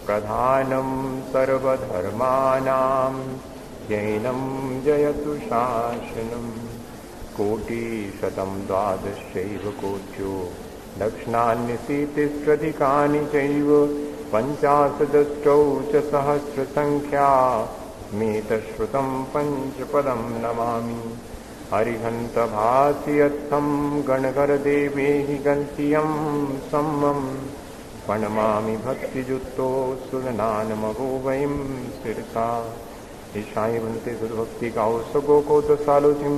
प्रधानं सर्वधर्माणां जैनं जयतु शासनं कोटिशतं द्वादशैव कोट्यो दक्षिणान्यशीतिष्ठधिकानि चैव पञ्चाशदष्टौ च सहस्रसङ्ख्या मेतश्रुतं पञ्चपदं नमामि हरिहन्तभासियत्थं गणगरदेवेहि गन्त्यं सम्मं प्रणमामि भक्तियुक्तो सुरनानमहो वयं शिरसा ईशाई बनते सुभक्ति गाओ सगो को तो सालोचिम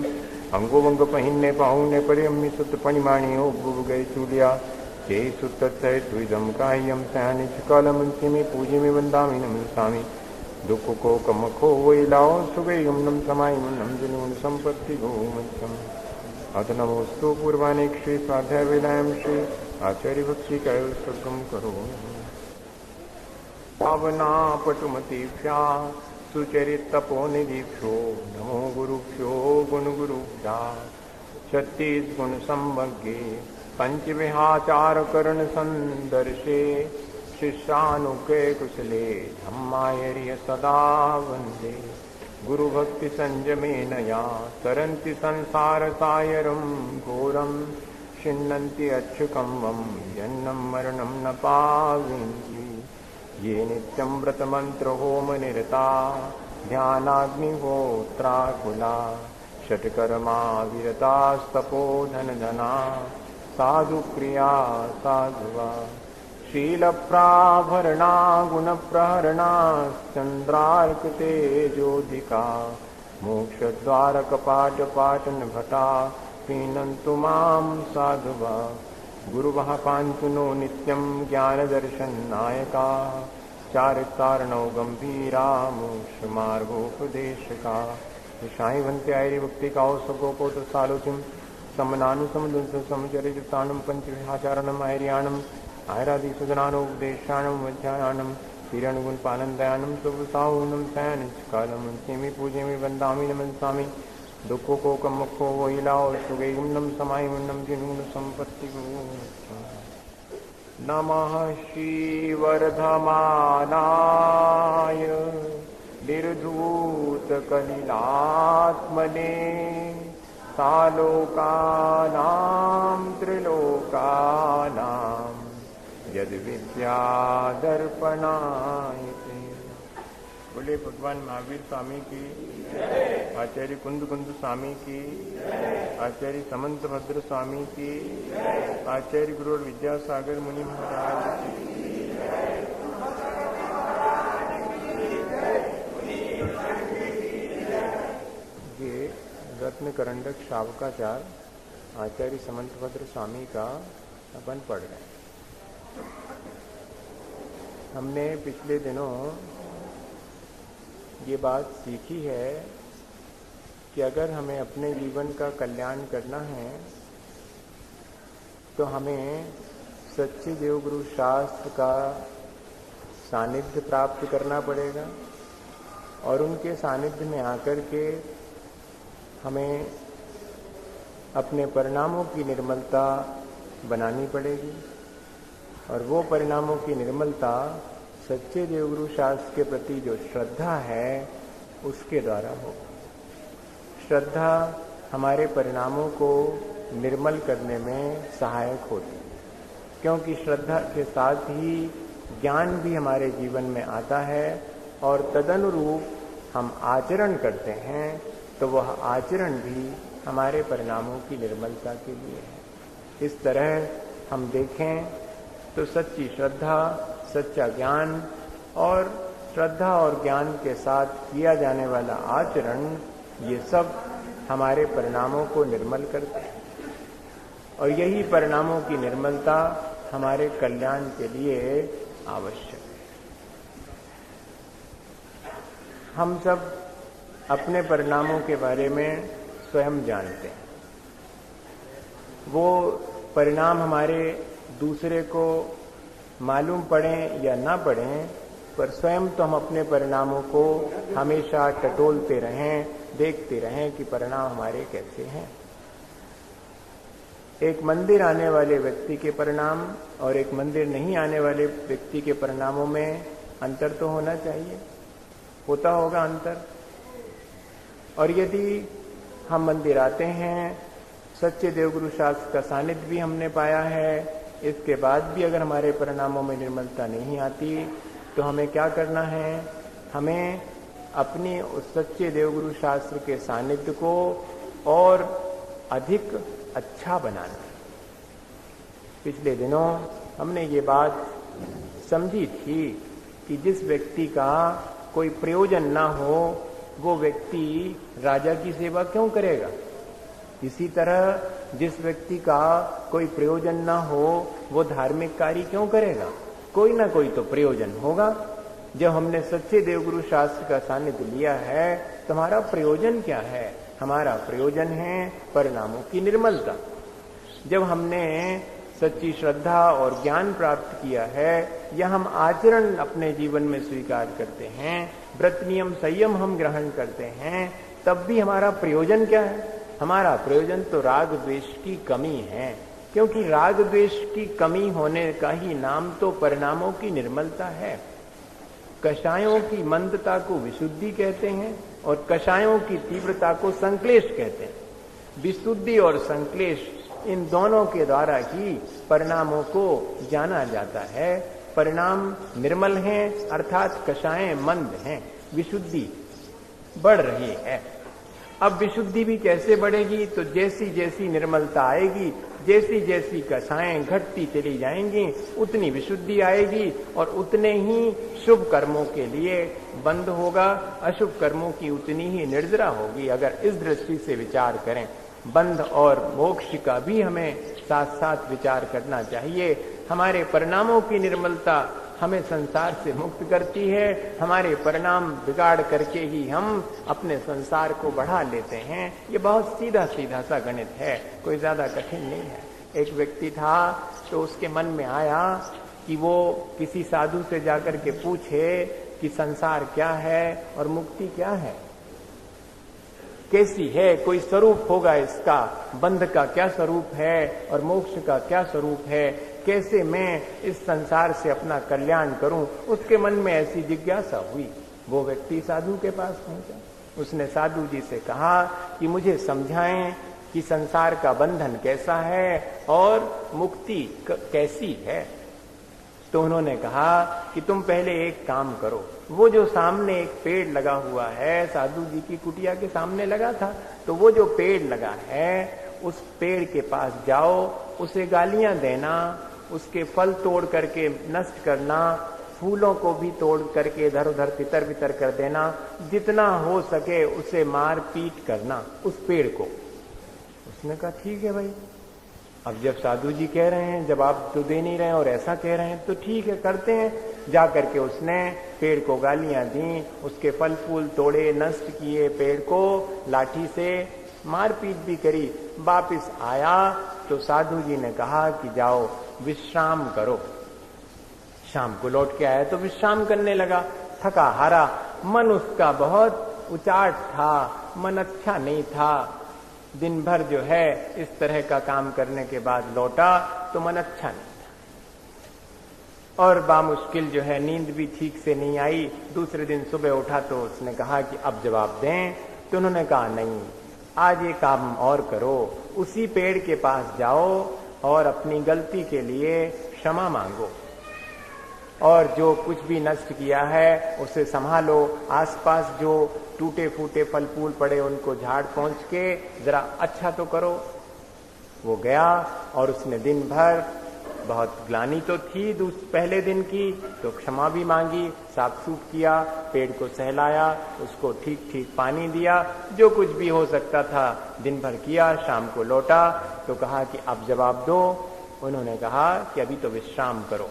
अंगो वंग पहिन्ने पाहुने परियम्मि सुत पणिमाणियो बुब गए चूलिया के सुत तय द्विदम कायम सयानि चकालमंतिमि पूजिमि वंदामि नमस्तामि दुख को कमखो वही लाओ सुगयम नम समाय नम जनुन संपत्ति गोमत्यम अथ नमोस्तु पूर्वाणे श्री स्वाध्याय वेलायम श्री आचार्य भक्ति कयो सर्गम करो भावना पटुमतीभ्या सुचरित तपोनिधिभ्यो नमो गुरुभ्यो गुणगुरुभ्या छत्तीस गुण संवज्ञे पंचविहाचार करण संदर्शे शिष्यानुके कुशले धम्मायर्य सदा वंदे गुरु भक्ति संयमेन या तरन्ति संसार सायरं घोरं छिन्नन्ति अच्छुकम्बं जन्मं मरणं न पावन्ति ये नित्यं व्रतमन्त्र होम निरता ध्यानाग्निहोत्राकुला षट्कर्मा विरतास्तपोधनधना साधुक्रिया साधुवा शीलप्राभरणा गुणप्रहरणा चन्द्रार्कतेजोधिका मोक्षद्वारकपाटपाटनभटा पीनन्तु मां साधुवा गुरुवः पान्तु नो नित्यं ज्ञानदर्शननायका चारितार्णौ गम्भीरा मोक्षमार्गोपदेशका ईशाई भन्ते आयरि भक्ति काओ सगोको तो सालोचिम समनानुसमदुंस समचरितानं पंचविहाचारणम् आयर्याणम् आयरादिसुदनानोपदेशानं वध्यायानं हिरण्यगुणपानन्दयानं सुवसाहुनं सयानिष्कालं सेमि पूजेमि वन्दामि नमस्सामि दुखो को कमखो वहिलाओ सुगैं नम समायमन्नं जिनून संपत्ति नमः श्रीवर्धमानाय निर्धूतकलिलात्मने सालोकानां त्रिलोकानां यद विद्यादर्पणायते। बोले भगवान महावीर स्वामी की, आचार्य कुंद स्वामी की, आचार्य समंत भद्र स्वामी की, आचार्य गुरु विद्यासागर मुनि महाराज की। ये रत्न करंडक शावकाचार आचार्य समंत भद्र स्वामी का अपन पढ़ रहे हैं। हमने पिछले दिनों ये बात सीखी है कि अगर हमें अपने जीवन का कल्याण करना है तो हमें सच्चे देवगुरु शास्त्र का सानिध्य प्राप्त करना पड़ेगा और उनके सानिध्य में आकर के हमें अपने परिणामों की निर्मलता बनानी पड़ेगी और वो परिणामों की निर्मलता सच्चे देवगुरु शास्त्र के प्रति जो श्रद्धा है उसके द्वारा हो। श्रद्धा हमारे परिणामों को निर्मल करने में सहायक होती है, क्योंकि श्रद्धा के साथ ही ज्ञान भी हमारे जीवन में आता है और तदनुरूप हम आचरण करते हैं तो वह आचरण भी हमारे परिणामों की निर्मलता के लिए है। इस तरह हम देखें तो सच्ची श्रद्धा, सच्चा ज्ञान और श्रद्धा और ज्ञान के साथ किया जाने वाला आचरण, ये सब हमारे परिणामों को निर्मल करते हैं और यही परिणामों की निर्मलता हमारे कल्याण के लिए आवश्यक है। हम सब अपने परिणामों के बारे में स्वयं जानते हैं। वो परिणाम हमारे दूसरे को मालूम पड़ें या ना पड़ें, पर स्वयं तो हम अपने परिणामों को हमेशा टटोलते रहें, देखते रहें कि परिणाम हमारे कैसे हैं। एक मंदिर आने वाले व्यक्ति के परिणाम और एक मंदिर नहीं आने वाले व्यक्ति के परिणामों में अंतर तो होना चाहिए, होता होगा अंतर। और यदि हम मंदिर आते हैं, सच्चे देवगुरु शास्त्र का सानिध्य भी हमने पाया है, इसके बाद भी अगर हमारे परिणामों में निर्मलता नहीं आती तो हमें क्या करना है? हमें अपनी उस सच्चे देवगुरु शास्त्र के सानिध्य को और अधिक अच्छा बनाना। पिछले दिनों हमने ये बात समझी थी कि जिस व्यक्ति का कोई प्रयोजन ना हो वो व्यक्ति राजा की सेवा क्यों करेगा। इसी तरह जिस व्यक्ति का कोई प्रयोजन ना हो वो धार्मिक कार्य क्यों करेगा। कोई ना कोई तो प्रयोजन होगा। जब हमने सच्चे देवगुरु शास्त्र का सानिध्य लिया है तो हमारा प्रयोजन क्या है? हमारा प्रयोजन है परिणामों की निर्मलता। जब हमने सच्ची श्रद्धा और ज्ञान प्राप्त किया है या हम आचरण अपने जीवन में स्वीकार करते हैं, व्रत नियम संयम हम ग्रहण करते हैं, तब भी हमारा प्रयोजन क्या है? हमारा प्रयोजन तो राग द्वेष की कमी है, क्योंकि राग द्वेष की कमी होने का ही नाम तो परिणामों की निर्मलता है। कषायों की मंदता को विशुद्धि कहते हैं और कषायों की तीव्रता को संक्लेश कहते हैं। विशुद्धि और संक्लेश इन दोनों के द्वारा ही परिणामों को जाना जाता है। परिणाम निर्मल हैं अर्थात कषाएं मंद हैं, विशुद्धि बढ़ रही है। अब विशुद्धि भी कैसे बढ़ेगी? तो जैसी जैसी निर्मलता आएगी, जैसी जैसी कषाएं घटती चली जाएंगी, उतनी विशुद्धि आएगी और उतने ही शुभ कर्मों के लिए बंद होगा, अशुभ कर्मों की उतनी ही निर्जरा होगी। अगर इस दृष्टि से विचार करें, बंध और मोक्ष का भी हमें साथ साथ विचार करना चाहिए। हमारे परिणामों की निर्मलता हमें संसार से मुक्त करती है। हमारे परिणाम बिगाड़ करके ही हम अपने संसार को बढ़ा लेते हैं। ये बहुत सीधा सीधा सा गणित है, कोई ज्यादा कठिन नहीं है। एक व्यक्ति था तो उसके मन में आया कि वो किसी साधु से जाकर के पूछे कि संसार क्या है और मुक्ति क्या है, कैसी है, कोई स्वरूप होगा इसका, बंध का क्या स्वरूप है और मोक्ष का क्या स्वरूप है, कैसे मैं इस संसार से अपना कल्याण करूं। उसके मन में ऐसी जिज्ञासा हुई। वो व्यक्ति साधु के पास पहुंचा। उसने साधु जी से कहा कि मुझे समझाएं कि संसार का बंधन कैसा है और मुक्ति कैसी है। तो उन्होंने कहा कि तुम पहले एक काम करो, वो जो सामने एक पेड़ लगा हुआ है, साधु जी की कुटिया के सामने लगा था, तो वो जो पेड़ लगा है उस पेड़ के पास जाओ, उसे गालियां देना, उसके फल तोड़ करके नष्ट करना, फूलों को भी तोड़ करके इधर उधर तितर बितर कर देना, जितना हो सके उसे मार पीट करना उस पेड़ को। उसने कहा ठीक है भाई। अब जब साधु जी कह रहे हैं, जब आप तो दे नहीं रहे और ऐसा कह रहे हैं तो ठीक है करते हैं। जा करके उसने पेड़ को गालियां दी, उसके फल फूल तोड़े, नष्ट किए, पेड़ को लाठी से मारपीट भी करी। वापिस आया तो साधु जी ने कहा कि जाओ विश्राम करो। शाम को लौट के आया तो विश्राम करने लगा, थका हारा, मन उसका बहुत उचाट था, मन अच्छा नहीं था। दिन भर जो है इस तरह का काम करने के बाद लौटा तो मन अच्छा नहीं था और बामुश्किल जो है नींद भी ठीक से नहीं आई। दूसरे दिन सुबह उठा तो उसने कहा कि अब जवाब दें। तो उन्होंने कहा नहीं, आज ये काम और करो, उसी पेड़ के पास जाओ और अपनी गलती के लिए क्षमा मांगो और जो कुछ भी नष्ट किया है उसे संभालो। आसपास जो टूटे फूटे फल फूल पड़े उनको झाड़ पहुंच के जरा अच्छा तो करो। वो गया और उसने दिन भर, बहुत ग्लानि तो थी पहले दिन की, तो क्षमा भी मांगी, साफ सूफ किया, पेड़ को सहलाया, उसको ठीक ठीक पानी दिया, जो कुछ भी हो सकता था दिन भर किया। शाम को लौटा तो कहा कि अब जवाब दो। उन्होंने कहा कि अभी तो विश्राम करो।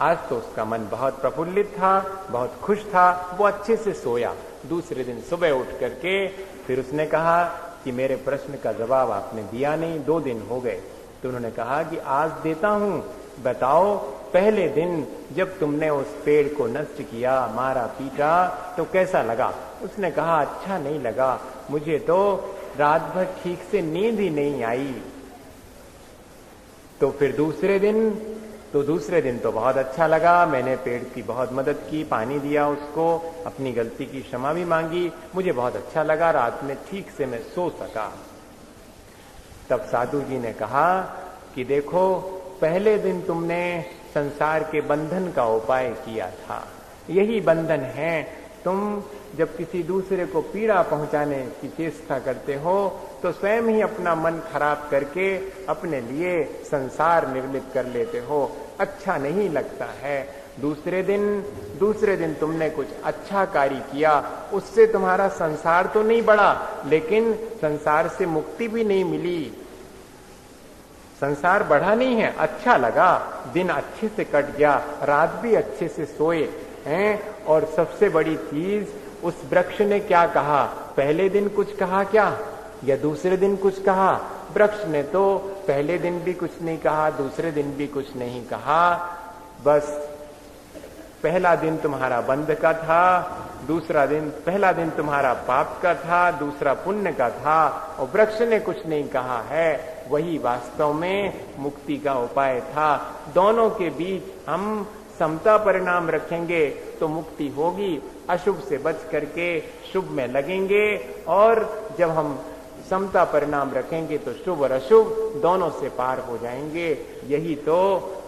आज तो उसका मन बहुत प्रफुल्लित था, बहुत खुश था, वो अच्छे से सोया। दूसरे दिन सुबह उठ करके फिर उसने कहा कि मेरे प्रश्न का जवाब आपने दिया नहीं, 2 दिन हो गए। तो उन्होंने कहा कि आज देता हूं, बताओ पहले दिन जब तुमने उस पेड़ को नष्ट किया, मारा पीटा, तो कैसा लगा? उसने कहा अच्छा नहीं लगा, मुझे तो रात भर ठीक से नींद ही नहीं आई। तो फिर दूसरे दिन तो बहुत अच्छा लगा, मैंने पेड़ की बहुत मदद की, पानी दिया उसको, अपनी गलती की क्षमा भी मांगी, मुझे बहुत अच्छा लगा, रात में ठीक से मैं सो सका। तब साधु जी ने कहा कि देखो, पहले दिन तुमने संसार के बंधन का उपाय किया था, यही बंधन है। तुम जब किसी दूसरे को पीड़ा पहुंचाने की चेष्टा करते हो तो स्वयं ही अपना मन खराब करके अपने लिए संसार निर्मित कर लेते हो, अच्छा नहीं लगता है। दूसरे दिन तुमने कुछ अच्छा कार्य किया, उससे तुम्हारा संसार तो नहीं बढ़ा, लेकिन संसार से मुक्ति भी नहीं मिली। संसार बढ़ा नहीं है, अच्छा लगा, दिन अच्छे से कट गया, रात भी अच्छे से सोए हैं। और सबसे बड़ी चीज, उस वृक्ष ने क्या कहा? पहले दिन कुछ कहा क्या, या दूसरे दिन कुछ कहा? वृक्ष ने तो पहले दिन भी कुछ नहीं कहा, दूसरे दिन भी कुछ नहीं कहा। बस पहला दिन तुम्हारा बंध का था, पहला दिन तुम्हारा पाप का था, दूसरा पुण्य का था, और वृक्ष ने कुछ नहीं कहा है। वही वास्तव में मुक्ति का उपाय था। दोनों के बीच हम समता परिणाम रखेंगे तो मुक्ति होगी। अशुभ से बच करके शुभ में लगेंगे, और जब हम समता परिणाम रखेंगे तो शुभ और अशुभ दोनों से पार हो जाएंगे। यही तो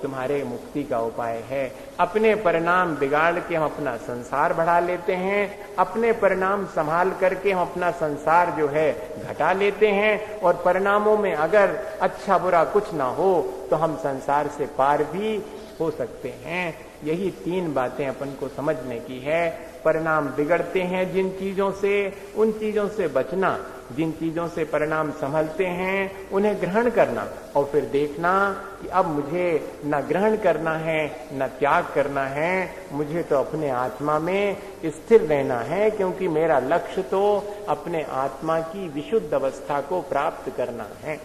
तुम्हारे मुक्ति का उपाय है। अपने परिणाम बिगाड़ के हम अपना संसार बढ़ा लेते हैं, अपने परिणाम संभाल करके हम अपना संसार जो है घटा लेते हैं, और परिणामों में अगर अच्छा बुरा कुछ ना हो तो हम संसार से पार भी हो सकते हैं। यही तीन बातें अपन को समझने की है। परिणाम बिगड़ते हैं जिन चीजों से, उन चीजों से बचना, जिन चीजों से परिणाम संभलते हैं उन्हें ग्रहण करना, और फिर देखना कि अब मुझे न ग्रहण करना है न त्याग करना है, मुझे तो अपने आत्मा में स्थिर रहना है, क्योंकि मेरा लक्ष्य तो अपने आत्मा की विशुद्ध अवस्था को प्राप्त करना है।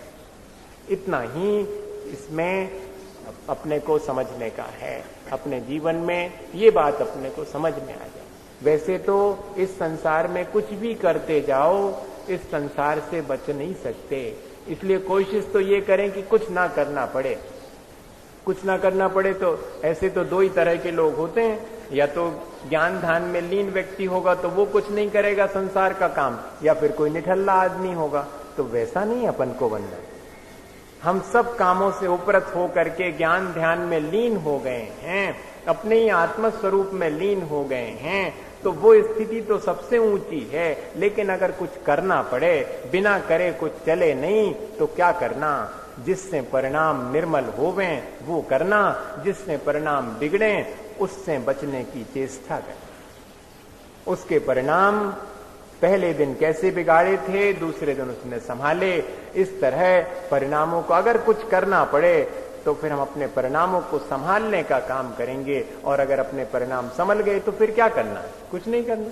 इतना ही इसमें अपने को समझने का है। अपने जीवन में ये बात अपने को समझ में आ जाए। वैसे तो इस संसार में कुछ भी करते जाओ, इस संसार से बच नहीं सकते। इसलिए कोशिश तो ये करें कि कुछ ना करना पड़े। कुछ ना करना पड़े तो ऐसे तो दो ही तरह के लोग होते हैं, या तो ज्ञान ध्यान में लीन व्यक्ति होगा तो वो कुछ नहीं करेगा संसार का काम, या फिर कोई निठल्ला आदमी होगा। तो वैसा नहीं अपन को बनना। हम सब कामों से उपरत हो करके ज्ञान ध्यान में लीन हो गए हैं, अपने ही आत्म स्वरूप में लीन हो गए हैं, तो वो स्थिति तो सबसे ऊंची है। लेकिन अगर कुछ करना पड़े, बिना करे कुछ चले नहीं, तो क्या करना? जिससे परिणाम निर्मल होवें वो करना, जिससे परिणाम बिगड़े उससे बचने की चेष्टा करें। उसके परिणाम पहले दिन कैसे बिगाड़े थे, दूसरे दिन उसने संभाले। इस तरह परिणामों को अगर कुछ करना पड़े तो फिर हम अपने परिणामों को संभालने का काम करेंगे, और अगर अपने परिणाम संभल गए तो फिर क्या करना? कुछ नहीं करना,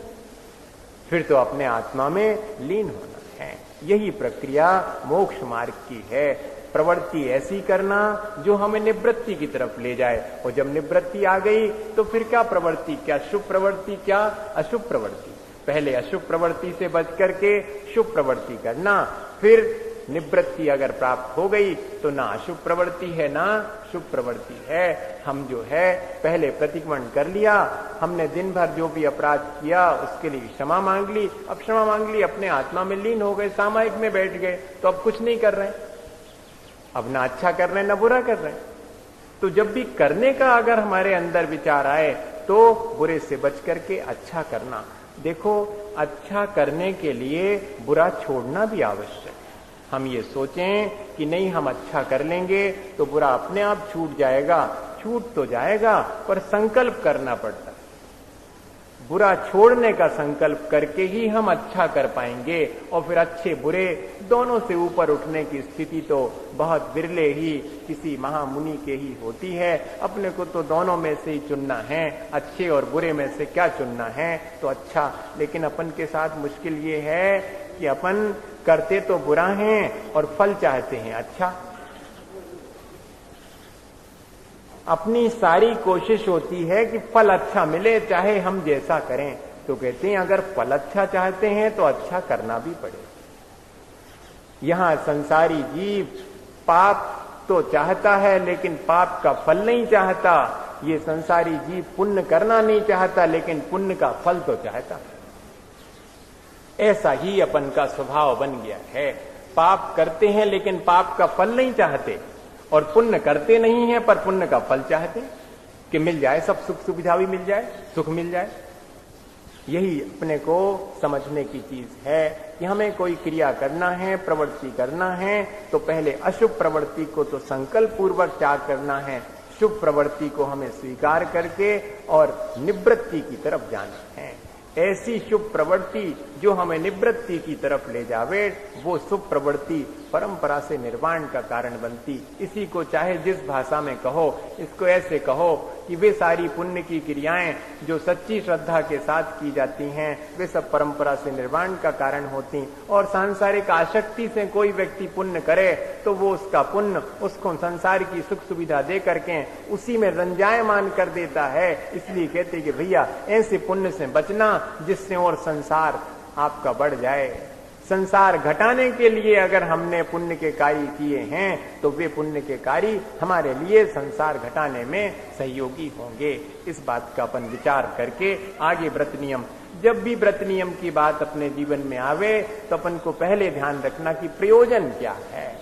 फिर तो अपने आत्मा में लीन होना है। यही प्रक्रिया मोक्ष मार्ग की है। प्रवृत्ति ऐसी करना जो हमें निवृत्ति की तरफ ले जाए, और जब निवृत्ति आ गई तो फिर क्या प्रवृत्ति, क्या शुभ प्रवृत्ति, क्या अशुभ प्रवृत्ति। पहले अशुभ प्रवृत्ति से बच करके शुभ प्रवृत्ति करना, फिर निवृत्ति अगर प्राप्त हो गई तो ना अशुभ प्रवृत्ति है ना शुभ प्रवृत्ति है। हम जो है पहले प्रतिक्रमण कर लिया, हमने दिन भर जो भी अपराध किया उसके लिए क्षमा मांग ली, अब क्षमा मांग ली, अपने आत्मा में लीन हो गए, सामायिक में बैठ गए, तो अब कुछ नहीं कर रहे, अब ना अच्छा कर रहे ना बुरा कर रहे। तो जब भी करने का अगर हमारे अंदर विचार आए तो बुरे से बच करके अच्छा करना। देखो, अच्छा करने के लिए बुरा छोड़ना भी आवश्यक है। हम ये सोचें कि नहीं हम अच्छा कर लेंगे तो बुरा अपने आप छूट जाएगा, छूट तो जाएगा पर संकल्प करना पड़ता है। बुरा छोड़ने का संकल्प करके ही हम अच्छा कर पाएंगे, और फिर अच्छे बुरे दोनों से ऊपर उठने की स्थिति तो बहुत विरले ही किसी महामुनि के ही होती है। अपने को तो दोनों में से ही चुनना है, अच्छे और बुरे में से क्या चुनना है, तो अच्छा। लेकिन अपन के साथ मुश्किल ये है कि अपन करते तो बुरा हैं और फल चाहते हैं अच्छा। अपनी सारी कोशिश होती है कि फल अच्छा मिले, चाहे हम जैसा करें। तो कहते हैं अगर फल अच्छा चाहते हैं तो अच्छा करना भी पड़ेगा। यहां संसारी जीव पाप तो चाहता है लेकिन पाप का फल नहीं चाहता। ये संसारी जीव पुण्य करना नहीं चाहता लेकिन पुण्य का फल तो चाहता। ऐसा ही अपन का स्वभाव बन गया है। पाप करते हैं लेकिन पाप का फल नहीं चाहते, और पुण्य करते नहीं है पर पुण्य का फल चाहते कि मिल जाए, सब सुख सुविधा भी मिल जाए, सुख मिल जाए। यही अपने को समझने की चीज है कि हमें कोई क्रिया करना है, प्रवृत्ति करना है, तो पहले अशुभ प्रवृत्ति को तो संकल्प पूर्वक त्याग करना है, शुभ प्रवृत्ति को हमें स्वीकार करके और निवृत्ति की तरफ जाना है। ऐसी शुभ प्रवृत्ति जो हमें निवृत्ति की तरफ ले जावे, वो शुभ प्रवृत्ति परंपरा से निर्वाण का कारण बनती। इसी को चाहे जिस भाषा में कहो, इसको ऐसे कहो कि वे सारी पुण्य की क्रियाएं जो सच्ची श्रद्धा के साथ की जाती हैं, वे सब परंपरा से निर्वाण का कारण होती। और सांसारिक आसक्ति से कोई व्यक्ति पुण्य करे तो वो उसका पुण्य उसको संसार की सुख सुविधा दे करके उसी में रंजायमान कर देता है। इसलिए कहते कि भैया ऐसे पुण्य से बचना जिससे और संसार आपका बढ़ जाए। संसार घटाने के लिए अगर हमने पुण्य के कार्य किए हैं तो वे पुण्य के कार्य हमारे लिए संसार घटाने में सहयोगी होंगे। इस बात का अपन विचार करके आगे व्रत नियम, जब भी व्रत नियम की बात अपने जीवन में आवे तो अपन को पहले ध्यान रखना कि प्रयोजन क्या है।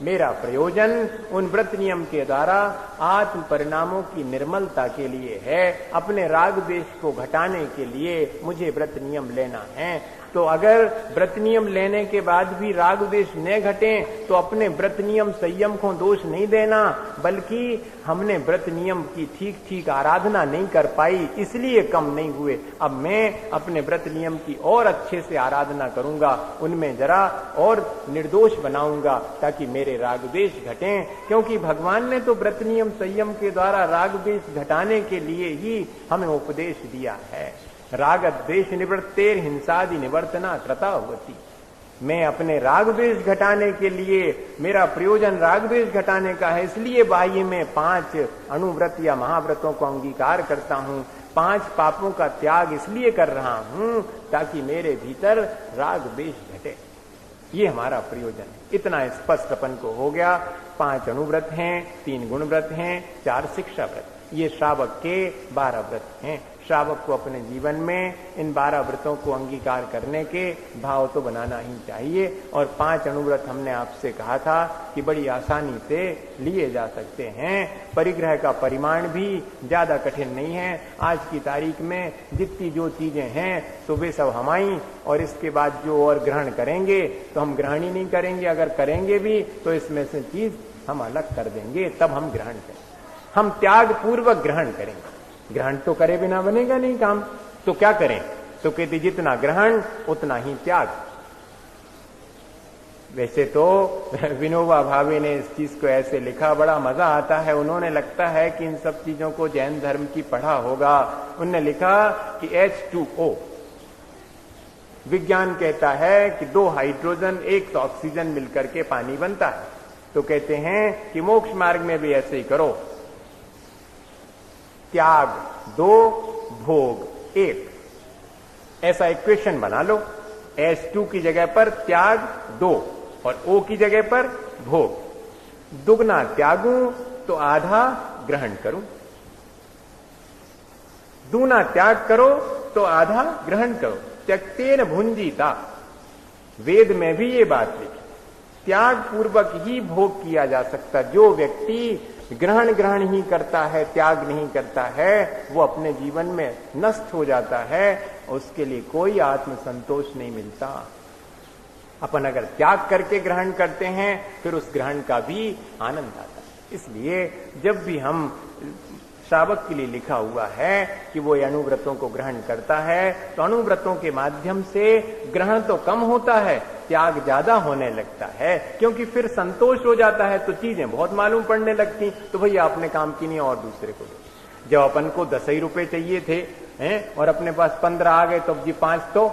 मेरा प्रयोजन उन व्रत नियम के द्वारा आत्म परिणामों की निर्मलता के लिए है, अपने राग द्वेष को घटाने के लिए मुझे व्रत नियम लेना है। तो अगर व्रत नियम लेने के बाद भी राग द्वेष न घटे तो अपने व्रत नियम संयम को दोष नहीं देना, बल्कि हमने व्रत नियम की ठीक ठीक आराधना नहीं कर पाई इसलिए कम नहीं हुए। अब मैं अपने व्रत नियम की और अच्छे से आराधना करूंगा, उनमें जरा और निर्दोष बनाऊंगा ताकि मेरे राग द्वेष घटें। क्योंकि भगवान ने तो व्रत नियम संयम के द्वारा राग द्वेष घटाने के लिए ही हमें उपदेश दिया है। राग द्वेष निवृत्तेर हिंसादि निवर्तना कृता होती। मैं अपने राग द्वेष घटाने के लिए, मेरा प्रयोजन राग द्वेष घटाने का है, इसलिए बाह्य में 5 अणुव्रत या महाव्रतों को अंगीकार करता हूं, 5 पापों का त्याग इसलिए कर रहा हूं ताकि मेरे भीतर राग द्वेष घटे। ये हमारा प्रयोजन है। इतना स्पष्ट अपन को हो गया। 5 अणुव्रत हैं, 3 गुण व्रत हैं, 4 शिक्षा व्रत, ये श्रावक के 12 व्रत हैं। श्रावक को अपने जीवन में इन 12 व्रतों को अंगीकार करने के भाव तो बनाना ही चाहिए। और 5 अणुव्रत हमने आपसे कहा था कि बड़ी आसानी से लिए जा सकते हैं। परिग्रह का परिमाण भी ज्यादा कठिन नहीं है। आज की तारीख में जितनी जो चीजें हैं तो वे सब हमारी, और इसके बाद जो और ग्रहण करेंगे तो हम ग्रहण ही नहीं करेंगे। अगर करेंगे भी तो इसमें से चीज हम अलग कर देंगे, तब हम ग्रहण करें। हम त्याग पूर्वक ग्रहण करेंगे। ग्रहण तो करे बिना बनेगा नहीं काम, तो क्या करें? तो कहते जितना ग्रहण उतना ही त्याग। वैसे तो विनोबा भावे ने इस चीज को ऐसे लिखा, बड़ा मजा आता है। उन्होंने लगता है कि इन सब चीजों को जैन धर्म की पढ़ा होगा। उन्होंने लिखा कि H2O, विज्ञान कहता है कि 2 हाइड्रोजन 1 ऑक्सीजन मिलकर के पानी बनता है। तो कहते हैं कि मोक्ष मार्ग में भी ऐसे ही करो, त्याग 2 भोग 1, ऐसा इक्वेशन बना लो। H2 की जगह पर त्याग 2 और O की जगह पर भोग। दुगना त्यागूं तो आधा ग्रहण करूं, दूना त्याग करो तो आधा ग्रहण करो। त्यक्तेन भुंजीता, वेद में भी ये बात लिखी, त्याग पूर्वक ही भोग किया जा सकता। जो व्यक्ति ग्रहण ही करता है, त्याग नहीं करता है, वो अपने जीवन में नष्ट हो जाता है, उसके लिए कोई आत्म संतोष नहीं मिलता। अपन अगर त्याग करके ग्रहण करते हैं फिर उस ग्रहण का भी आनंद आता है। इसलिए जब भी हम, श्रावक के लिए लिखा हुआ है कि वो अणुव्रतों को ग्रहण करता है, तो अणुव्रतों के माध्यम से ग्रहण तो कम होता है, त्याग ज्यादा होने लगता है। क्योंकि फिर संतोष हो जाता है तो चीजें बहुत मालूम पड़ने लगती। तो भैया अपने काम की नहीं और दूसरे को दो। जब अपन को 10 ही रुपए चाहिए थे और अपने पास 15 आ गए तो अब जी 5 तो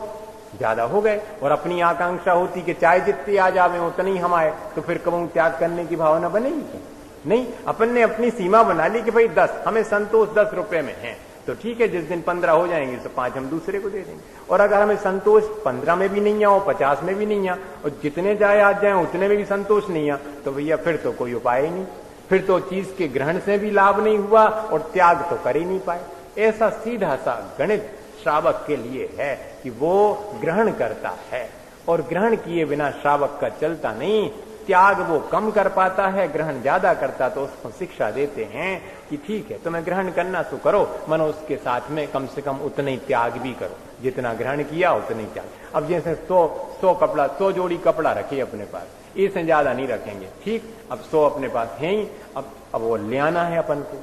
ज्यादा हो गए। और अपनी आकांक्षा होती कि चाहे जितने आ जावे उतने ही हम आए, तो फिर कब त्याग करने की भावना बनेगी क्या? नहीं, अपन ने अपनी सीमा बना ली कि भाई 10, हमें संतोष 10 रुपए में है, तो ठीक है, जिस दिन 15 हो जाएंगे तो 5 हम दूसरे को दे देंगे। और अगर हमें संतोष 15 में भी नहीं आ और 50 में भी नहीं आ और जितने जाए आज जाए उतने में भी संतोष नहीं आ, तो भैया फिर तो कोई उपाय ही नहीं। फिर तो चीज के ग्रहण से भी लाभ नहीं हुआ और त्याग तो कर ही नहीं पाए। ऐसा सीधा सा गणित श्रावक के लिए है कि वो ग्रहण करता है और ग्रहण किए बिना श्रावक का चलता नहीं। त्याग वो कम कर पाता है, ग्रहण ज्यादा करता, तो उसको शिक्षा देते हैं कि ठीक है तुम्हें ग्रहण करना तो करो, मनो उसके साथ में कम से कम उतना ही त्याग भी करो, जितना ग्रहण किया उतना ही त्याग। अब जैसे 100 जोड़ी कपड़ा रखिए अपने पास, इससे ज्यादा नहीं रखेंगे, ठीक। अब 100 अपने पास है ही, अब वो ले आना है अपन को,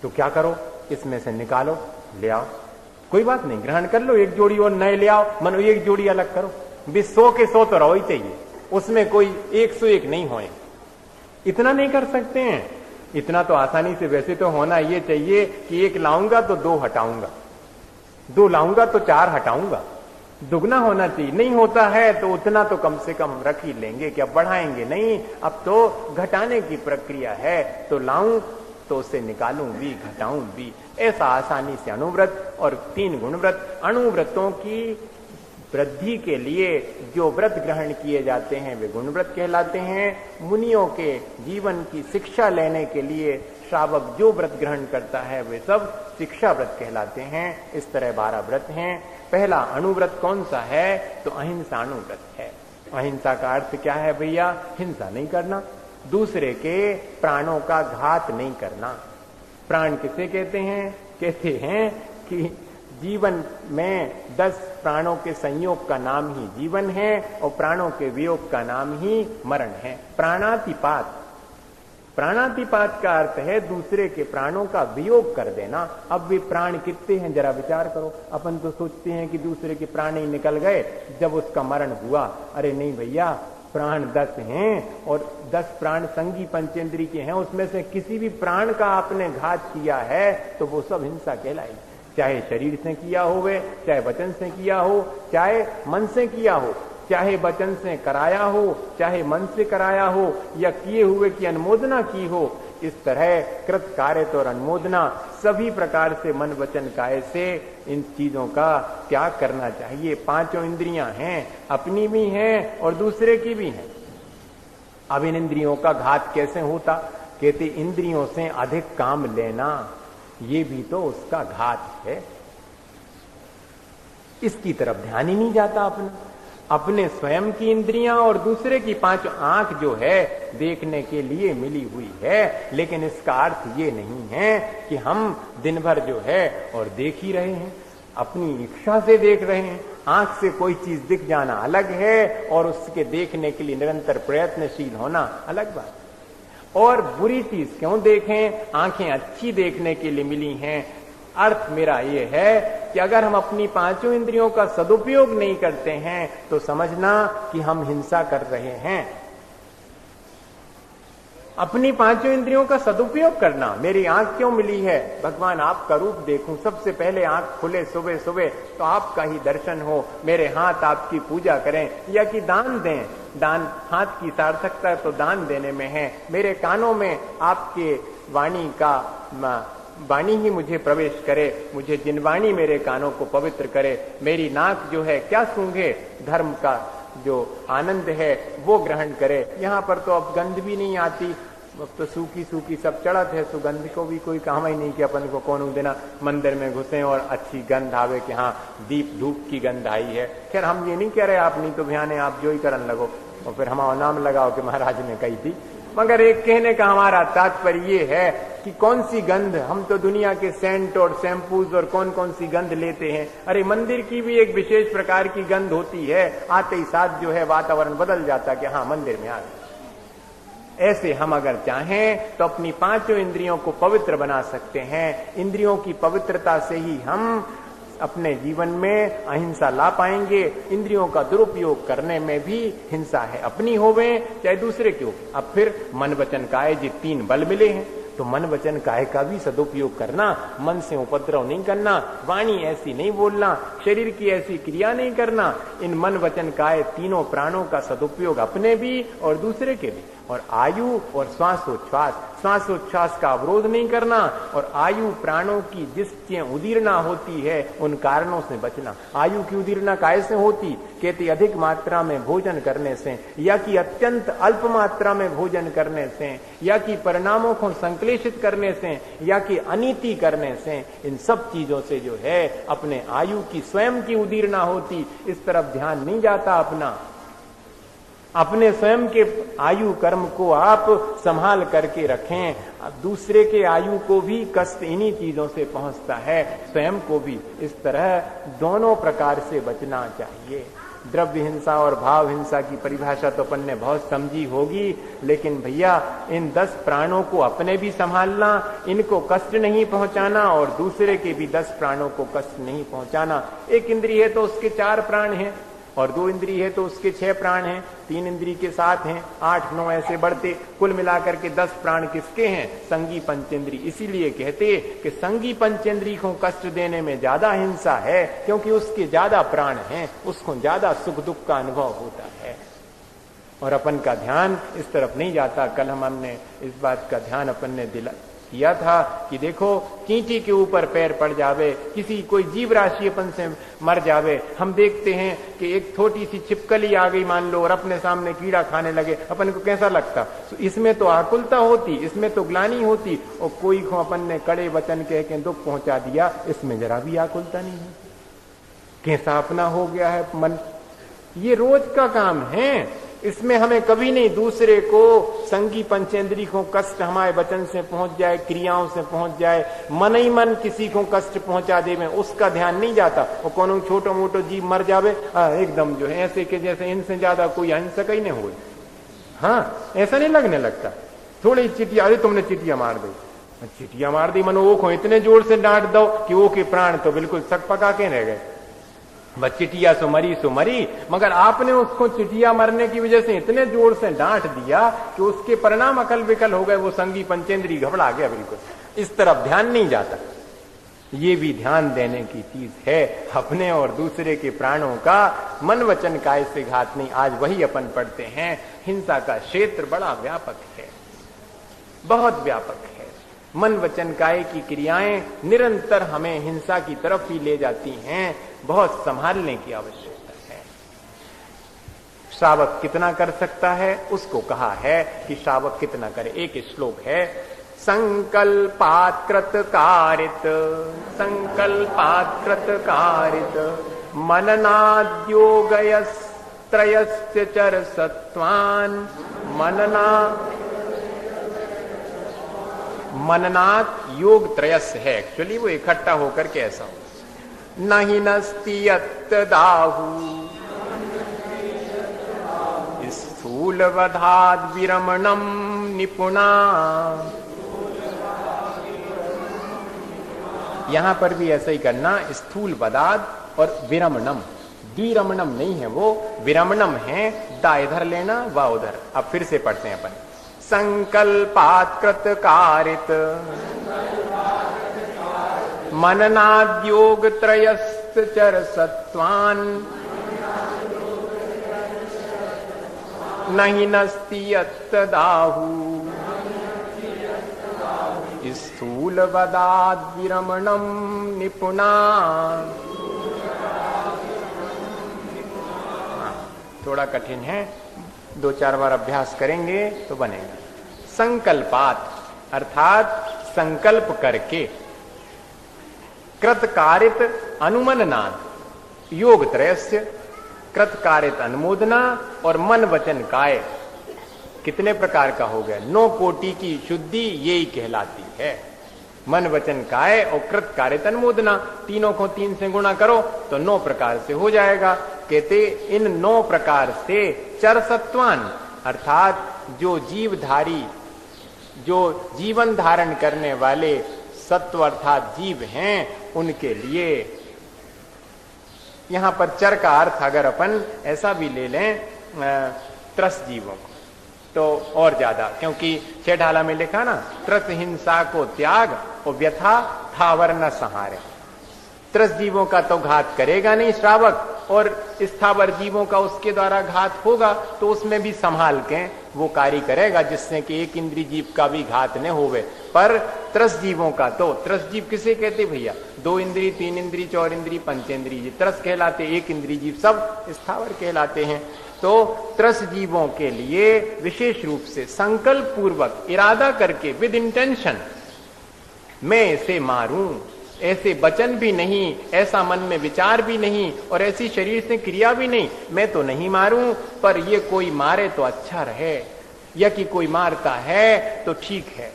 तो क्या करो, इसमें से निकालो ले आओ, कोई बात नहीं, ग्रहण कर लो, एक जोड़ी और नए ले आओ, मनो एक जोड़ी अलग करो। 100 के 100 तो रहो ही चाहिए, उसमें कोई 101 नहीं होए। इतना नहीं कर सकते हैं? इतना तो आसानी से वैसे तो होना ये चाहिए कि 1 लाऊंगा तो 2 हटाऊंगा, 2 लाऊंगा तो 4 हटाऊंगा, दुगना होना चाहिए। नहीं होता है तो उतना तो कम से कम रख ही लेंगे, क्या बढ़ाएंगे नहीं। अब तो घटाने की प्रक्रिया है, तो लाऊं तो उसे निकालूं भी, घटाऊं भी, ऐसा आसानी से अणुव्रत और 3 गुणव्रत। अणुव्रतों की वृद्धि के लिए जो व्रत ग्रहण किए जाते हैं वे गुणव्रत कहलाते हैं। मुनियों के जीवन की शिक्षा लेने के लिए श्रावक जो व्रत ग्रहण करता है वे सब शिक्षा व्रत कहलाते हैं। इस तरह 12 व्रत हैं। पहला अणुव्रत कौन सा है? तो अहिंसा अणुव्रत है। अहिंसा का अर्थ क्या है भैया? हिंसा नहीं करना, दूसरे के प्राणों का घात नहीं करना। प्राण किसे कहते हैं? कहते हैं कि जीवन में 10 प्राणों के संयोग का नाम ही जीवन है और प्राणों के वियोग का नाम ही मरण है। प्राणातिपात, प्राणातिपात का अर्थ है दूसरे के प्राणों का वियोग कर देना। अब वे प्राण कितने हैं जरा विचार करो। अपन तो सोचते हैं कि दूसरे के प्राण ही निकल गए जब उसका मरण हुआ। अरे नहीं भैया, प्राण 10 हैं और 10 प्राण संगी पंचेंद्री के हैं, उसमें से किसी भी प्राण का आपने घात किया है तो वो सब हिंसा कहलाएगी। चाहे शरीर से किया होवे, चाहे वचन से किया हो, चाहे मन से किया हो, चाहे वचन से कराया हो, चाहे मन से कराया हो, या किए हुए की अनुमोदना की हो। इस तरह कृत कार्य और अनुमोदना सभी प्रकार से मन वचन काय से इन चीजों का त्याग करना चाहिए। 5 इंद्रियां हैं, अपनी भी हैं और दूसरे की भी हैं। अब इन इंद्रियों का घात कैसे होता? कहते इंद्रियों से अधिक काम लेना, ये भी तो उसका घात है। इसकी तरफ ध्यान ही नहीं जाता अपने स्वयं की इंद्रियां और दूसरे की 5 आंख जो है देखने के लिए मिली हुई है, लेकिन इसका अर्थ ये नहीं है कि हम दिन भर जो है और देख ही रहे हैं, अपनी इच्छा से देख रहे हैं। आंख से कोई चीज दिख जाना अलग है और उसके देखने के लिए निरंतर प्रयत्नशील होना अलग बात। और बुरी चीज क्यों देखें? आंखें अच्छी देखने के लिए मिली हैं। अर्थ मेरा ये है कि अगर हम अपनी 5 इंद्रियों का सदुपयोग नहीं करते हैं तो समझना कि हम हिंसा कर रहे हैं। अपनी 5 इंद्रियों का सदुपयोग करना। मेरी आंख क्यों मिली है? भगवान आपका रूप देखूं, सबसे पहले आंख खुले सुबह सुबह तो आपका ही दर्शन हो, मेरे हाथ आपकी पूजा करें या कि दान दें। दान, हाथ की सार्थकता तो दान देने में है। मेरे कानों में आपके वाणी का वाणी ही मुझे प्रवेश करे, मुझे जिनवाणी मेरे कानों को पवित्र करे। मेरी नाक जो है क्या सूंघे, धर्म का जो आनंद है वो ग्रहण करे। यहाँ पर तो अब गंध भी नहीं आती, अब तो सूखी सूखी सब चढ़त है, सुगंध को भी कोई काम ही नहीं कि अपन को कौन देना मंदिर में घुसे और अच्छी गंध आवे कि हाँ दीप धूप की गंध आई है। खैर हम ये नहीं कह रहे आप नहीं तो ध्यान है, आप जो ही करन लगो और फिर हमारा नाम लगाओ कि महाराज ने कही थी। मगर एक कहने का हमारा तात्पर्य ये है कि कौन सी गंध, हम तो दुनिया के सेंट और शैम्पूज और कौन कौन सी गंध लेते हैं। अरे मंदिर की भी एक विशेष प्रकार की गंध होती है, आते ही साथ जो है वातावरण बदल जाता कि हाँ मंदिर में आ गए। ऐसे हम अगर चाहें तो अपनी 5 इंद्रियों को पवित्र बना सकते हैं। इंद्रियों की पवित्रता से ही हम अपने जीवन में अहिंसा ला पाएंगे। इंद्रियों का दुरुपयोग करने में भी हिंसा है, अपनी होवे चाहे दूसरे की हो। अब फिर मन वचन काया जी 3 बल मिले हैं, तो मन वचन काया का भी सदुपयोग करना, मन से उपद्रव नहीं करना, वाणी ऐसी नहीं बोलना, शरीर की ऐसी क्रिया नहीं करना। इन मन वचन काया तीनों प्राणों का सदुपयोग अपने भी और दूसरे के भी। और आयु और श्वासोच्छ्वास, श्वासोच्छ्वास का अवरोध नहीं करना, और आयु प्राणों की जिससे उदीर्णा होती है उन कारणों से बचना। आयु की उदीर्णा कैसे होती? कहते अधिक मात्रा में भोजन करने से, या कि अत्यंत अल्प मात्रा में भोजन करने से, या कि परिणामों को संश्लेषित करने से, या कि अनीति करने से। इन सब चीजों से जो है अपने आयु की स्वयं की उदीर्णा होती। इस तरफ ध्यान नहीं जाता अपना। अपने स्वयं के आयु कर्म को आप संभाल करके रखें। दूसरे के आयु को भी कष्ट इन्हीं चीजों से पहुंचता है, स्वयं को भी। इस तरह दोनों प्रकार से बचना चाहिए। द्रव्य हिंसा और भाव हिंसा की परिभाषा तो अपन ने बहुत समझी होगी, लेकिन भैया इन 10 प्राणों को अपने भी संभालना, इनको कष्ट नहीं पहुंचाना, और दूसरे के भी 10 प्राणों को कष्ट नहीं पहुंचाना। एक इंद्रिय है तो उसके 4 प्राण हैं, और 2 इंद्रिय है तो उसके 6 प्राण हैं, 3 इंद्रिय के 7 हैं, 8, 9 ऐसे बढ़ते, कुल मिलाकर के 10 प्राण किसके हैं? संगी पंचेंद्री। इसीलिए कहते कि संगी पंचेंद्री को कष्ट देने में ज्यादा हिंसा है, क्योंकि उसके ज्यादा प्राण हैं, उसको ज्यादा सुख दुख का अनुभव होता है, और अपन का ध्यान इस तरफ नहीं जाता। कल हमने इस बात का ध्यान अपन ने किया था कि देखो चींटी के ऊपर पैर पड़ जावे, किसी कोई जीव राशि अपन से मर जावे, हम देखते हैं कि एक छोटी सी छिपकली आ गई मान लो और अपने सामने कीड़ा खाने लगे, अपन को कैसा लगता? तो इसमें तो आकुलता होती, इसमें तो ग्लानि होती, और कोई को अपन ने कड़े वचन कह के दुख पहुंचा दिया, इसमें जरा भी आकुलता नहीं होती। कैसा अपना हो गया है मन। ये रोज का काम है, इसमें हमें कभी नहीं दूसरे को संगी पंचेंद्री को कष्ट हमारे वचन से पहुंच जाए, क्रियाओं से पहुंच जाए, मन ही मन किसी को कष्ट पहुंचा दे में उसका ध्यान नहीं जाता। और कोनो छोटो मोटो जीव मर जावे एकदम जो है ऐसे कि जैसे इनसे ज्यादा कोई अहिंसक ही नहीं हुए। हाँ, ऐसा नहीं लगने लगता। थोड़ी चिटिया, अरे तुमने चिटिया मार दी, चिटिया मार दी, मनो वो को इतने जोर से डांट दो कि वो के प्राण तो बिल्कुल सक पका के रह गए। बस चिटिया सो मरी, मगर आपने उसको चिटिया मरने की वजह से इतने जोर से डांट दिया कि उसके परिणाम अकल विकल हो गए, वो संगी पंचेंद्री घबरा गया बिल्कुल। इस तरफ ध्यान नहीं जाता। ये भी ध्यान देने की चीज है, अपने और दूसरे के प्राणों का मन वचन काय से घात नहीं। आज वही अपन पढ़ते हैं। हिंसा का क्षेत्र बड़ा व्यापक है, बहुत व्यापक है। मन वचन काय की क्रियाएं निरंतर हमें हिंसा की तरफ ही ले जाती हैं, बहुत संभालने की आवश्यकता है। श्रावक कितना कर सकता है उसको कहा है कि श्रावक कितना करे। एक श्लोक है, संकल्पात् कृतकारित मननाद्योगयस्त्रयस्य चरसत्वान् मननात् योग त्रयस्य है। एक्चुअली वो इकट्ठा होकर के ऐसा हो। नहीं नस्ति यत्तदाहु स्थूलवधाद् विरमणं निपुणा। यहां पर भी ऐसा ही करना, स्थूल वधाद और विरमणम। द्विरमणम नहीं है वो, विरमणम है। दा इधर लेना, वा उधर। अब फिर से पढ़ते हैं अपन। संकल्पात् कृतकारित मननाद्योग त्रयस्य चरसत्वान् नहीं नस्ति यत्तदाहु स्थूलवदाद् विरमणं निपुणा। थोड़ा कठिन है, 2-4 बार अभ्यास करेंगे तो बनेगा। संकल्पात अर्थात संकल्प करके, कृतकारित अनुमननाद योग त्रयस्य, कृतकारित अनुमोदना और मन वचन काय। कितने प्रकार का हो गया? 9 कोटि की शुद्धि यही कहलाती है। मन वचन काय और कृतकारित अनुमोदना, तीनों को 3 से गुणा करो तो 9 प्रकार से हो जाएगा। कहते इन 9 प्रकार से चरसत्वान अर्थात जो जीवधारी, जो जीवन धारण करने वाले सत्व अर्थात जीव हैं, उनके लिए। यहां पर चर का अर्थ अगर अपन ऐसा भी ले लें त्रस जीवों को तो और ज्यादा, क्योंकि 6 ढाला में लिखा ना, त्रस हिंसा को त्याग और व्यथा थावर न सहारे। त्रस जीवों का तो घात करेगा नहीं श्रावक, और स्थावर जीवों का उसके द्वारा घात होगा तो उसमें भी संभाल के वो कार्य करेगा जिससे कि एक इंद्रिय जीव का भी घात न होवे। पर त्रस जीवों का, तो त्रस जीव किसे कहते भैया? 2 इंद्रिय, 3 इंद्रिय, 4 इंद्रिय, पंचेंद्रिय त्रस कहलाते। एक इंद्रिय जीव सब स्थावर कहलाते हैं। तो त्रस जीवों के लिए विशेष रूप से संकल्प पूर्वक इरादा करके, विद इंटेंशन, मैं इसे मारूं, ऐसे वचन भी नहीं, ऐसा मन में विचार भी नहीं और ऐसी शरीर से क्रिया भी नहीं, मैं तो नहीं मारूं, पर ये कोई मारे तो अच्छा रहे, या कि कोई मारता है तो ठीक है।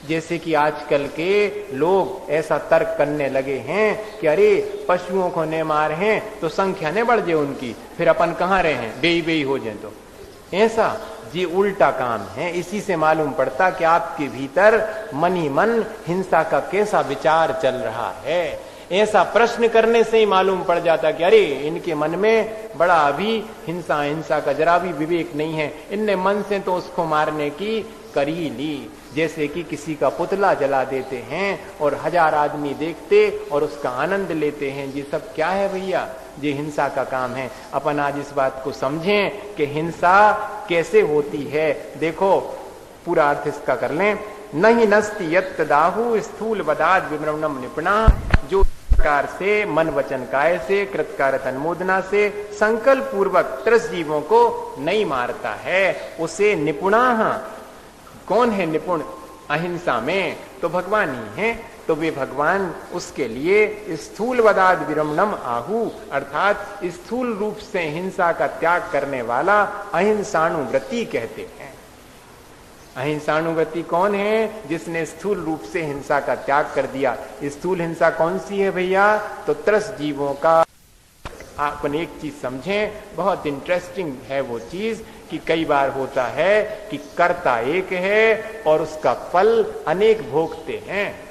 जैसे कि आजकल के लोग ऐसा तर्क करने लगे हैं कि अरे पशुओं को न मार हैं तो संख्या न बढ़ जाए उनकी, फिर अपन कहां रहे हैं, बेई बेई हो जाए। तो ऐसा ये उल्टा काम है। इसी से मालूम पड़ता कि आपके भीतर मन ही मन हिंसा का कैसा विचार चल रहा है। ऐसा प्रश्न करने से ही मालूम पड़ जाता कि अरे इनके मन में बड़ा अभी हिंसा का जरा भी विवेक नहीं है, इनने मन से तो उसको मारने की करी ली। जैसे कि किसी का पुतला जला देते हैं और 1000 आदमी देखते और उसका आनंद लेते हैं। ये सब क्या है भैया? ये हिंसा का काम है। अपन आज इस बात को समझें कि हिंसा कैसे होती है। देखो पूरा अर्थ इसका कर लें। नहीं नस्ति यत् दाहु स्थूल वदाद विमृणम निपुणा, जो प्रकार से मन वचन काय से कृतकारत अनुमोदना से संकल्प पूर्वक त्रस जीवों को नहीं मारता है, उसे निपुणा। कौन है निपुण अहिंसा में? तो भगवान ही है। तो वे भगवान उसके लिए स्थूल वदाद विरमणम आहु, अर्थात स्थूल रूप से हिंसा का त्याग करने वाला अहिंसानुव्रति कहते हैं। अहिंसानुव्रति कौन है? जिसने स्थूल रूप से हिंसा का त्याग कर दिया। स्थूल हिंसा कौन सी है भैया? तो त्रस जीवों का। अपन एक चीज समझें, बहुत इंटरेस्टिंग है वो चीज कि कई बार होता है कि कर्ता एक है और उसका फल अनेक भोगते हैं।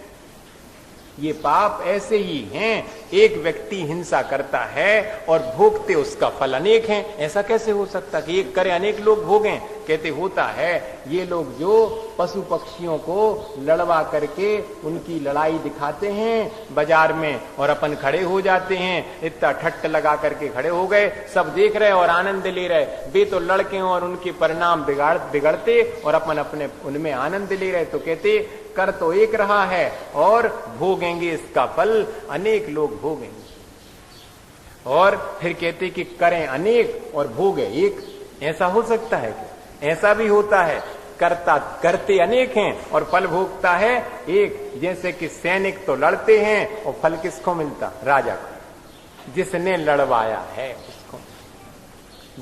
ये पाप ऐसे ही हैं, एक व्यक्ति हिंसा करता है और भोगते उसका फल अनेक हैं। ऐसा कैसे हो सकता कि एक करे अनेक लोग भोगें? कहते होता है, ये लोग जो पशु पक्षियों को लड़वा करके उनकी लड़ाई दिखाते हैं बाजार में और अपन खड़े हो जाते हैं, इतना ठट्ट लगा करके खड़े हो गए, सब देख रहे और आनंद ले रहे, वे तो लड़के और उनके परिणाम बिगड़ते और अपन अपने उनमें आनंद ले रहे। तो कहते कर तो एक रहा है और भोगेंगे इसका फल अनेक लोग भोगेंगे। और फिर कहते कि करें अनेक और भोगे एक। ऐसा हो सकता है कि ऐसा भी होता है, करते अनेक हैं और फल भोगता है एक। जैसे कि सैनिक तो लड़ते हैं और फल किसको मिलता? राजा को, जिसने लड़वाया है उसको।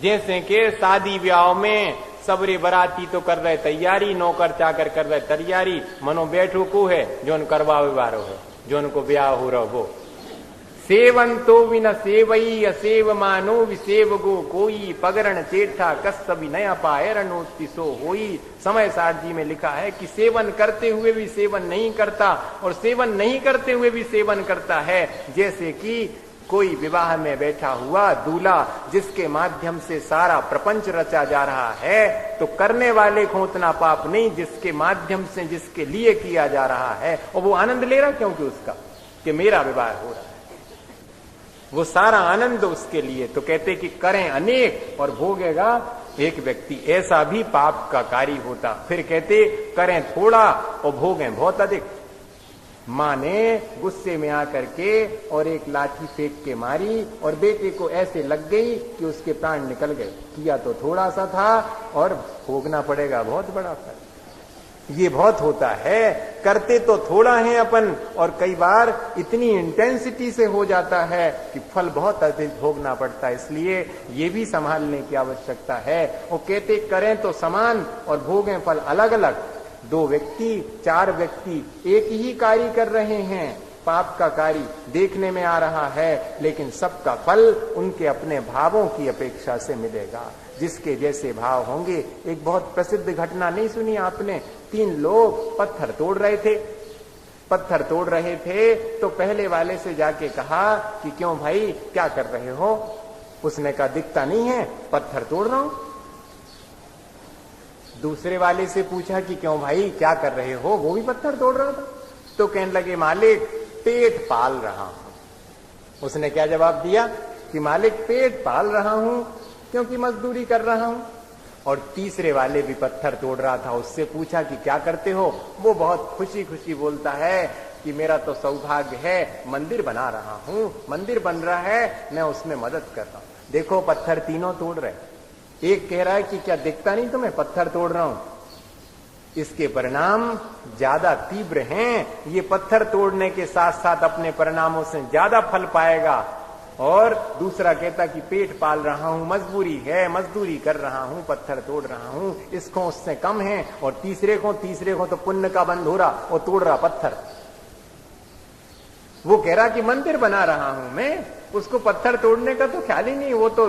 जैसे कि शादी ब्याह में सबरे बराती तो कर रहे तैयारी, नौकर चाकर कर रहे तैयारी, मनो बैठो को है जो उन करवावे वारो है, जो उनको ब्याह हो रहा वो। सेवन तो विन सेवई असेव मानो विसेव गो कोई, पगरण चेठा कस भी नया पाए रणोत्तिसो होई। समय साठ जी में लिखा है कि सेवन करते हुए भी सेवन नहीं करता और सेवन नहीं करते हुए भी सेवन करता है। जैसे कि कोई विवाह में बैठा हुआ दूल्हा जिसके माध्यम से सारा प्रपंच रचा जा रहा है, तो करने वाले को उतना पाप नहीं जिसके माध्यम से, जिसके लिए किया जा रहा है, और वो आनंद ले रहा क्योंकि उसका कि मेरा विवाह हो रहा है, वो सारा आनंद उसके लिए। तो कहते कि करें अनेक और भोगेगा एक व्यक्ति, ऐसा भी पाप का कार्य होता। फिर कहते करें थोड़ा और भोगें बहुत अधिक। मां ने गुस्से में आकर के और एक लाठी फेंक के मारी और बेटे को ऐसे लग गई कि उसके प्राण निकल गए। किया तो थोड़ा सा था और भोगना पड़ेगा बहुत बड़ा फल। ये बहुत होता है, करते तो थोड़ा है अपन और कई बार इतनी इंटेंसिटी से हो जाता है कि फल बहुत अधिक भोगना पड़ता है। इसलिए ये भी संभालने की आवश्यकता है। वो कहते करें तो समान और भोगें फल अलग अलग। 2 व्यक्ति 4 व्यक्ति एक ही कार्य कर रहे हैं, पाप का कार्य देखने में आ रहा है, लेकिन सबका फल उनके अपने भावों की अपेक्षा से मिलेगा, जिसके जैसे भाव होंगे। एक बहुत प्रसिद्ध घटना नहीं सुनी आपने? 3 लोग पत्थर तोड़ रहे थे। पत्थर तोड़ रहे थे तो पहले वाले से जाके कहा कि क्यों भाई क्या कर रहे हो? उसने कहा दिखता नहीं है, पत्थर तोड़ रहा हूं। दूसरे वाले से पूछा कि क्यों भाई क्या कर रहे हो? वो भी पत्थर तोड़ रहा था। तो कहने लगे मालिक पेट पाल रहा हूं। उसने क्या जवाब दिया कि मालिक पेट पाल रहा हूं क्योंकि मजदूरी कर रहा हूं। और तीसरे वाले भी पत्थर तोड़ रहा था। उससे पूछा कि क्या करते हो? वो बहुत खुशी खुशी बोलता है कि मेरा तो सौभाग्य है, मंदिर बना रहा हूं, मंदिर बन रहा है, मैं उसमें मदद कर रहा हूं। देखो पत्थर तीनों तोड़ रहे। एक कह रहा है कि क्या दिखता नहीं तुम्हें पत्थर तोड़ रहा हूं? इसके परिणाम ज्यादा तीव्र हैं। ये पत्थर तोड़ने के साथ साथ अपने परिणामों से ज्यादा फल पाएगा। और दूसरा कहता कि पेट पाल रहा हूं, मजबूरी है, मजदूरी कर रहा हूं, पत्थर तोड़ रहा हूं, इसको उससे कम है। और तीसरे को तो पुण्य का बंध हो रहा, वो तोड़ रहा पत्थर। वो कह रहा कि मंदिर बना रहा हूं मैं, उसको पत्थर तोड़ने का तो ख्याल ही नहीं। वो तो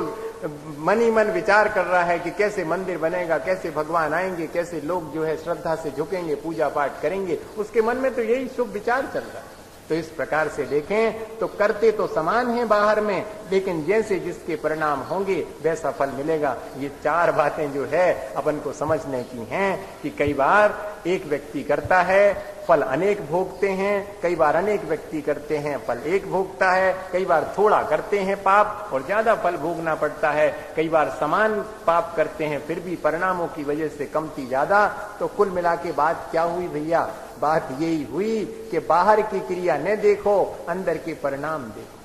मन ही मन विचार कर रहा है कि कैसे मंदिर बनेगा, कैसे भगवान आएंगे, कैसे लोग जो है श्रद्धा से झुकेंगे, पूजा पाठ करेंगे। उसके मन में तो यही शुभ विचार चल रहा है। तो इस प्रकार से देखें तो करते तो समान हैं बाहर में, लेकिन जैसे जिसके परिणाम होंगे वैसा फल मिलेगा। ये चार बातें जो है अपन को समझने की हैं कि कई बार एक व्यक्ति करता है, फल अनेक भोगते हैं, कई बार अनेक व्यक्ति करते हैं, फल एक भोगता है, कई बार थोड़ा करते हैं पाप और ज्यादा फल भोगना पड़ता है, कई बार समान पाप करते हैं फिर भी परिणामों की वजह से कमती ज्यादा। तो कुल मिला के बात क्या हुई भैया? बात यही हुई कि बाहर की क्रिया न देखो, अंदर के परिणाम देखो।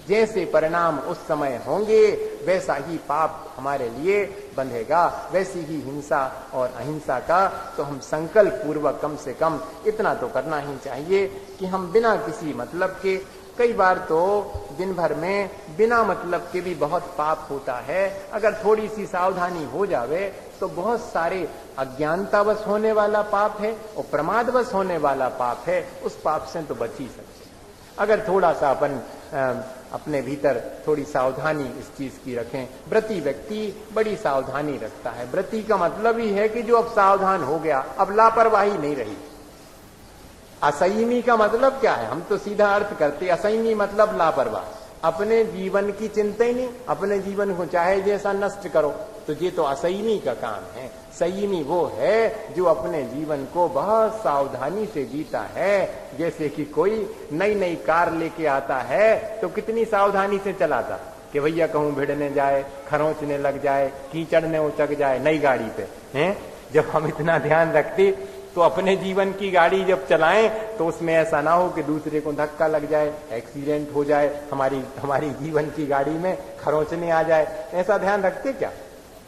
जैसे परिणाम उस समय होंगे वैसा ही पाप हमारे लिए बंधेगा, वैसी ही हिंसा और अहिंसा का तो हम संकल्प पूर्वक कम से कम इतना तो करना ही चाहिए कि हम बिना किसी मतलब के, कई बार तो दिन भर में बिना मतलब के भी बहुत पाप होता है। अगर थोड़ी सी सावधानी हो जावे तो बहुत सारे अज्ञानतावश होने वाला पाप है और प्रमादवश होने वाला पाप है, उस पाप से तो बच ही सकते। अगर थोड़ा सा अपन अपने भीतर थोड़ी सावधानी इस चीज की रखें। व्रती व्यक्ति बड़ी सावधानी रखता है। व्रती का मतलब ही है कि जो अब सावधान हो गया, अब लापरवाही नहीं रही। असंयमी का मतलब क्या है? हम तो सीधा अर्थ करते, असंयमी मतलब लापरवाह, अपने जीवन की चिंता ही नहीं, अपने जीवन को चाहे जैसा नष्ट करो। तो ये तो असंयमी का काम है। संयमी वो है जो अपने जीवन को बहुत सावधानी से जीता है। जैसे कि कोई नई नई कार लेके आता है तो कितनी सावधानी से चलाता कि भैया कहूं भिड़ने जाए, खरोंचने लग जाए, कीचड़ने उचक जाए नई गाड़ी पे हैं। जब हम इतना ध्यान रखते तो अपने जीवन की गाड़ी जब चलाएं तो उसमें ऐसा ना हो कि दूसरे को धक्का लग जाए, एक्सीडेंट हो जाए, हमारी जीवन की गाड़ी में खरोंचने आ जाए। ऐसा ध्यान रखते क्या?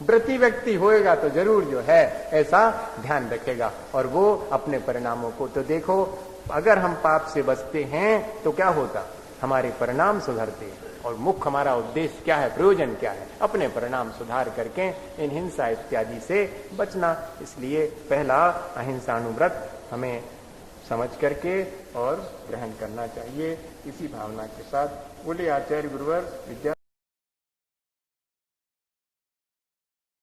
व्रती व्यक्ति होएगा तो जरूर जो है ऐसा ध्यान रखेगा और वो अपने परिणामों को तो देखो। अगर हम पाप से बचते हैं तो क्या होता? हमारे परिणाम सुधरते हैं। और मुख्य हमारा उद्देश्य क्या है, प्रयोजन क्या है? अपने परिणाम सुधार करके इन हिंसा इत्यादि से बचना। इसलिए पहला अहिंसानुव्रत हमें समझ करके और ग्रहण करना चाहिए। इसी भावना के साथ बोले आचार्य गुरुवर विद्या।